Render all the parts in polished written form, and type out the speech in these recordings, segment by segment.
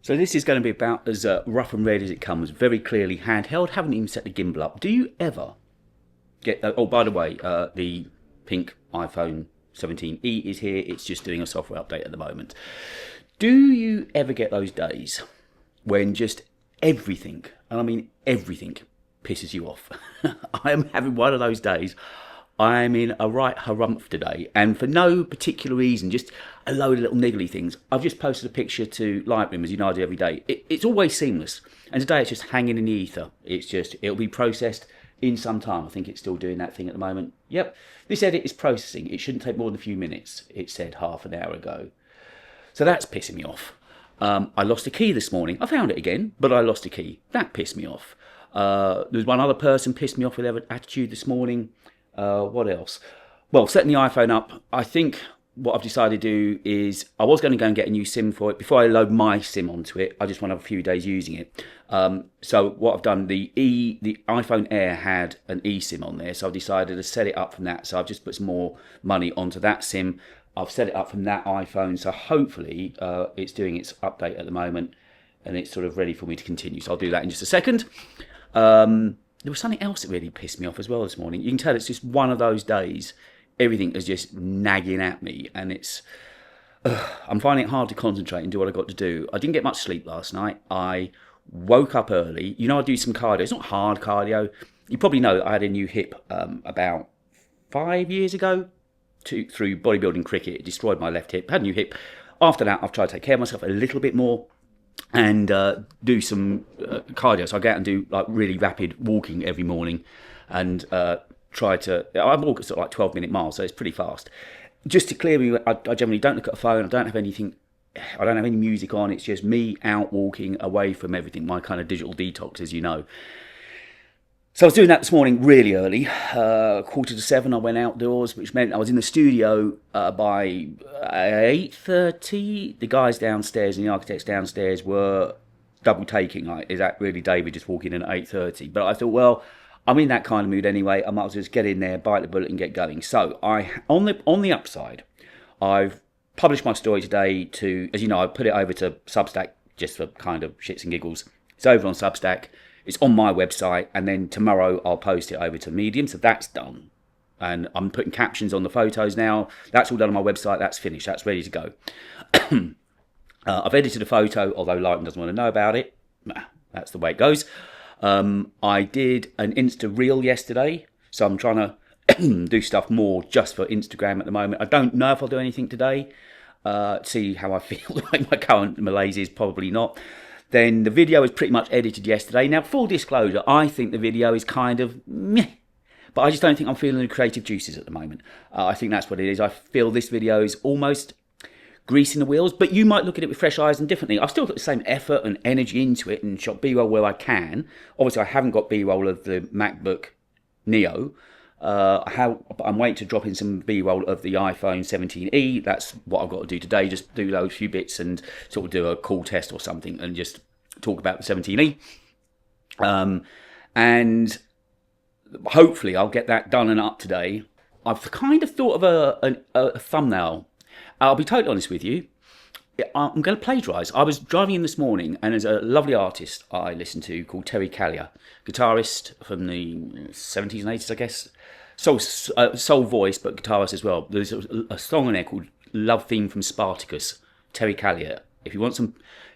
So this is going to be about as rough and ready as it comes. Very clearly handheld. Haven't even set the gimbal up. Do you ever get? Oh, by the way, the pink iPhone 17e is here. It's just doing a software update at the moment. Do you ever get those days when just everything, and I mean everything, pisses you off? I am having one of those days. I'm in a right harumph today, and for no particular reason, just a load of little niggly things. I've just posted a picture to Lightroom, as you know I do every day. It's always seamless, and today it's just hanging in the ether. It'll be processed in some time. I think it's still doing that thing at the moment. Yep, this edit is processing. It shouldn't take more than a few minutes. It said half an hour ago. So that's pissing me off. I lost a key this morning. I found it again, but I lost a key. That pissed me off. There's one other person pissed me off with their attitude this morning. What else? Well, setting the iPhone up, I think what I've decided to do is I was going to go and get a new SIM for it. Before I load my SIM onto it, I just want to have a few days using it. So what I've done, the iPhone Air had an eSIM on there, so I've decided to set it up from that. So I've just put some more money onto that SIM. I've set it up from that iPhone, so hopefully it's doing its update at the moment and it's sort of ready for me to continue. So I'll do that in just a second. There was something else that really pissed me off as well this morning. You can tell it's just one of those days. Everything is just nagging at me, and I'm finding it hard to concentrate and do what I've got to do. I didn't get much sleep last night. I woke up early. You know, I do some cardio. It's not hard cardio. You probably know that I had a new hip about 5 years ago through bodybuilding cricket. It destroyed my left hip. Had a new hip. After that, I've tried to take care of myself a little bit more and do some cardio. So I go out and do like really rapid walking every morning, and I walk at sort of like 12-minute miles, so it's pretty fast. Just to clear me, I generally don't look at a phone. I don't have anything. I don't have any music on. It's just me out walking away from everything. My kind of digital detox, as you know. So I was doing that this morning really early, 6:45 I went outdoors, which meant I was in the studio by 8:30. The guys downstairs and the architects downstairs were double taking, like, is that really David just walking in at 8:30? But I thought, well, I'm in that kind of mood anyway, I might as well just get in there, bite the bullet and get going. So on the upside, I've published my story today to, as you know, I put it over to Substack just for kind of shits and giggles. It's over on Substack. It's on my website, and then tomorrow I'll post it over to Medium, so that's done. And I'm putting captions on the photos now. That's all done on my website. That's finished. That's ready to go. I've edited a photo, although Lighton doesn't want to know about it. That's the way it goes. I did an Insta Reel yesterday, so I'm trying to do stuff more just for Instagram at the moment. I don't know if I'll do anything today. See how I feel. Like my current malaise is probably not. Then the video was pretty much edited yesterday. Now, full disclosure, I think the video is kind of meh, but I just don't think I'm feeling the creative juices at the moment. I think that's what it is. I feel this video is almost greasing the wheels, but you might look at it with fresh eyes and differently. I've still got the same effort and energy into it and shot B-roll where I can. Obviously, I haven't got B-roll of the MacBook Neo. I'm waiting to drop in some B-roll of the iPhone 17e. That's what I've got to do today. Just do those few bits and sort of do a call test or something and just talk about the 17e. And hopefully I'll get that done and up today. I've kind of thought of a thumbnail. I'll be totally honest with you. I'm going to plagiarise. I was driving in this morning, and there's a lovely artist I listen to called Terry Callier, guitarist from the 70s and 80s, I guess. Soul voice, but guitarist as well. There's a song on there called Love Theme from Spartacus, Terry Callier. If you want some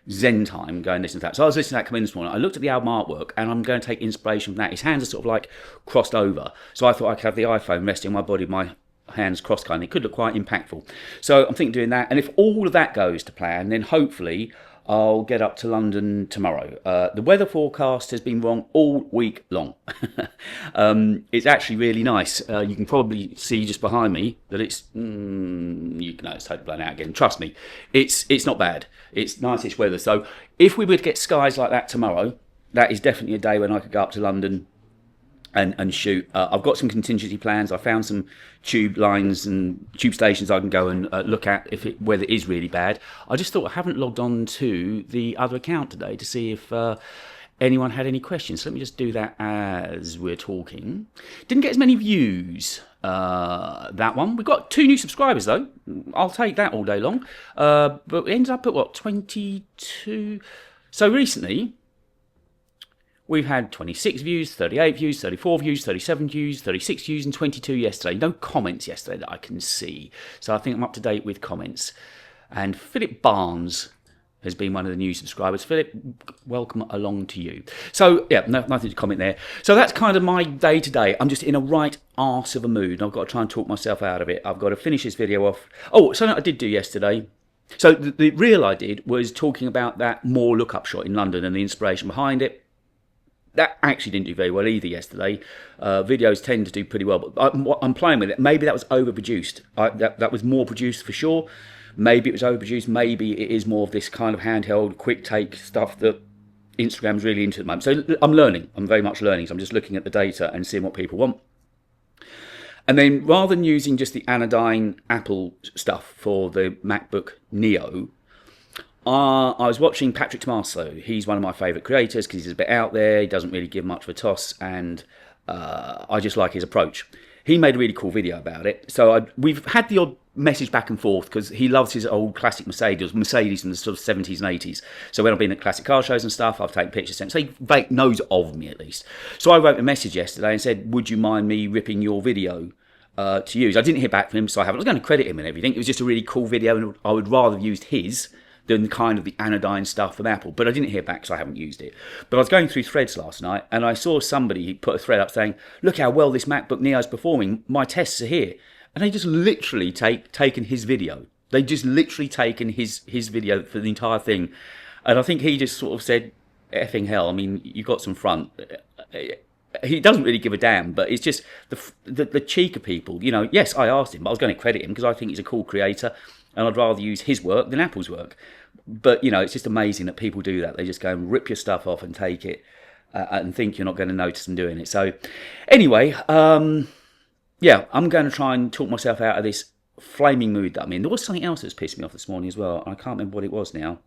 Zen time, go and listen to that. So I was listening to that come in this morning. I looked at the album artwork, and I'm going to take inspiration from that. His hands are sort of like crossed over. So I thought I could have the iPhone resting on my body, my hands crossed kind. It could look quite impactful. So I'm thinking of doing that. And if all of that goes to plan, then hopefully I'll get up to London tomorrow. The weather forecast has been wrong all week long. It's actually really nice. You can probably see just behind me that it's it's totally blown out again. Trust me, it's not bad. It's nice-ish weather. So if we were to get skies like that tomorrow, that is definitely a day when I could go up to London and shoot. I've got some contingency plans. I found some tube lines and tube stations I can go and look at if weather is really bad. I just thought I haven't logged on to the other account today to see if anyone had any questions. So let me just do that as we're talking. Didn't get as many views, that one. We've got 2 new subscribers, though. I'll take that all day long. But it ends up at, what, 22? So recently, we've had 26 views, 38 views, 34 views, 37 views, 36 views, and 22 yesterday. No comments yesterday that I can see. So I think I'm up to date with comments. And Philip Barnes has been one of the new subscribers. Philip, welcome along to you. So, yeah, nothing to comment there. So that's kind of my day today. I'm just in a right arse of a mood. I've got to try and talk myself out of it. I've got to finish this video off. Oh, something I did do yesterday. So the reel I did was talking about that More look-up shot in London and the inspiration behind it. That actually didn't do very well either yesterday. Videos tend to do pretty well, but I'm playing with it. Maybe that was overproduced. That was more produced for sure. Maybe it was overproduced. Maybe it is more of this kind of handheld, quick take stuff that Instagram's really into at the moment. So I'm learning. I'm very much learning. So I'm just looking at the data and seeing what people want. And then rather than using just the anodyne Apple stuff for the MacBook Neo, I was watching Patrick Tomaso. He's one of my favourite creators because he's a bit out there. He doesn't really give much of a toss, and I just like his approach. He made a really cool video about it. So we've had the odd message back and forth because he loves his old classic Mercedes from the sort of 70s and 80s. So when I've been at classic car shows and stuff, I've taken pictures. So he knows of me at least. So I wrote a message yesterday and said, would you mind me ripping your video to use? I didn't hear back from him, so I was going to credit him and everything. It was just a really cool video, and I would rather have used his than kind of the anodyne stuff from Apple. But I didn't hear back, so I haven't used it. But I was going through threads last night, and I saw somebody put a thread up saying, look how well this MacBook Neo is performing. My tests are here. And they just literally taken his video. They just literally taken his video for the entire thing. And I think he just sort of said, effing hell, I mean, you've got some front. He doesn't really give a damn, but it's just the cheek of people. You know, yes, I asked him, but I was going to credit him because I think he's a cool creator, and I'd rather use his work than Apple's work. But, you know, it's just amazing that people do that. They just go and rip your stuff off and take it and think you're not going to notice them doing it. So, anyway, yeah, I'm going to try and talk myself out of this flaming mood that I'm in. There was something else that's pissed me off this morning as well. I can't remember what it was now.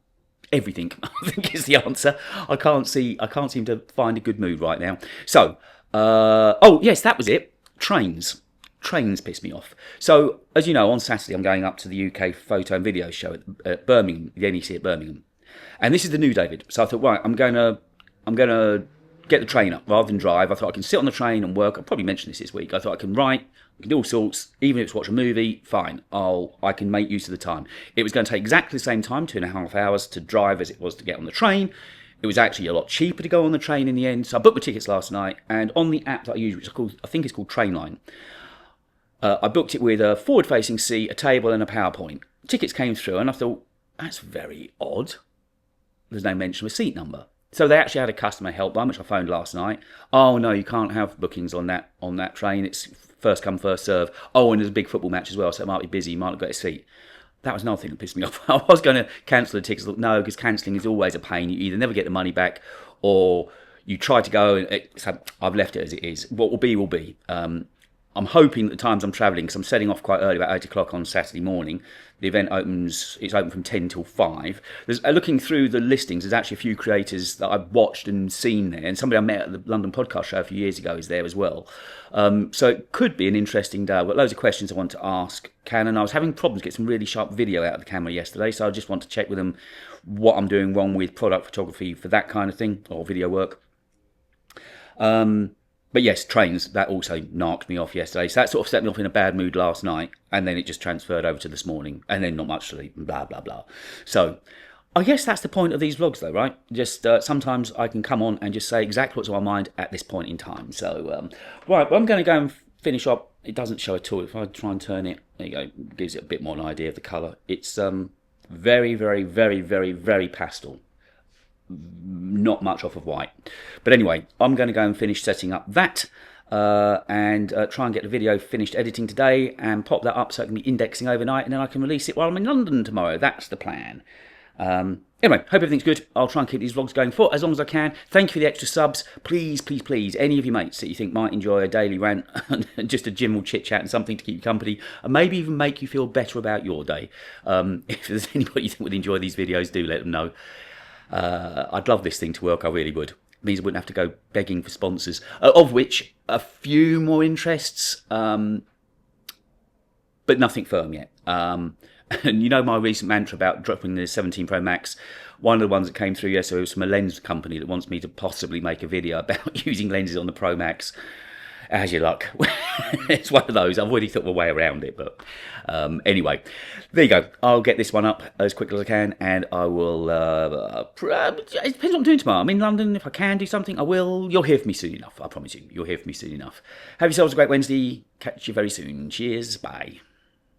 Everything, I think, is the answer. I can't seem to find a good mood right now. So, oh yes, that was it. Trains piss me off. So, as you know, on Saturday I'm going up to the UK photo and video show at Birmingham, the NEC at Birmingham, and this is the new David. So I thought, right, I'm going to get the train up rather than drive. I thought I can sit on the train and work. I'll probably mention this week. I thought I can write, I can do all sorts. Even if it's watch a movie, fine. I can make use of the time. It was going to take exactly the same time, 2.5 hours to drive as it was to get on the train. It was actually a lot cheaper to go on the train in the end. So I booked my tickets last night, and on the app that I use, which I think it's called Trainline, I booked it with a forward-facing seat, a table, and a PowerPoint. Tickets came through, and I thought, that's very odd. There's no mention of a seat number. So they actually had a customer helpline, which I phoned last night. Oh no, you can't have bookings on that train. It's first come, first serve. Oh, and there's a big football match as well, so it might be busy. You might not get a seat. That was another thing that pissed me off. I was going to cancel the tickets. No, because cancelling is always a pain. You either never get the money back, or you try to go and so I've left it as it is. What will be, will be. I'm hoping that the times I'm travelling, because I'm setting off quite early, about 8 o'clock on Saturday morning. The event it's open from 10 till 5. Looking through the listings, there's actually a few creators that I've watched and seen there. And somebody I met at the London podcast show a few years ago is there as well. So it could be an interesting day. I've got loads of questions I want to ask Canon. I was having problems getting some really sharp video out of the camera yesterday, so I just want to check with them what I'm doing wrong with product photography for that kind of thing, or video work. But yes, trains, that also narked me off yesterday. So that sort of set me off in a bad mood last night, and then it just transferred over to this morning, and then not much sleep, and blah, blah, blah. So I guess that's the point of these vlogs though, right? Just sometimes I can come on and just say exactly what's on my mind at this point in time. So, right, well, I'm going to go and finish up. It doesn't show at all. If I try and turn it, there you go, gives it a bit more an idea of the colour. It's very, very, very, very, very pastel. Not much off of white. But anyway, I'm going to go and finish setting up that and try and get the video finished editing today and pop that up so it can be indexing overnight, and then I can release it while I'm in London tomorrow. That's the plan. Anyway, hope everything's good. I'll try and keep these vlogs going for as long as I can. Thank you for the extra subs. Please, please, please, any of your mates that you think might enjoy a daily rant, just a general chit-chat and something to keep you company, and maybe even make you feel better about your day. If there's anybody you think would enjoy these videos, do let them know. I'd love this thing to work, I really would. means I wouldn't have to go begging for sponsors, of which a few more interests, but nothing firm yet. And you know my recent mantra about dropping the 17 Pro Max. One of the ones that came through yesterday was from a lens company that wants me to possibly make a video about using lenses on the Pro Max. How's your luck? It's one of those. I've already thought my way around it, but anyway, there you go. I'll get this one up as quickly as I can, and I will. It depends what I'm doing tomorrow. I'm in London. If I can do something, I will. You'll hear from me soon enough. I promise you. You'll hear from me soon enough. Have yourselves a great Wednesday. Catch you very soon. Cheers. Bye.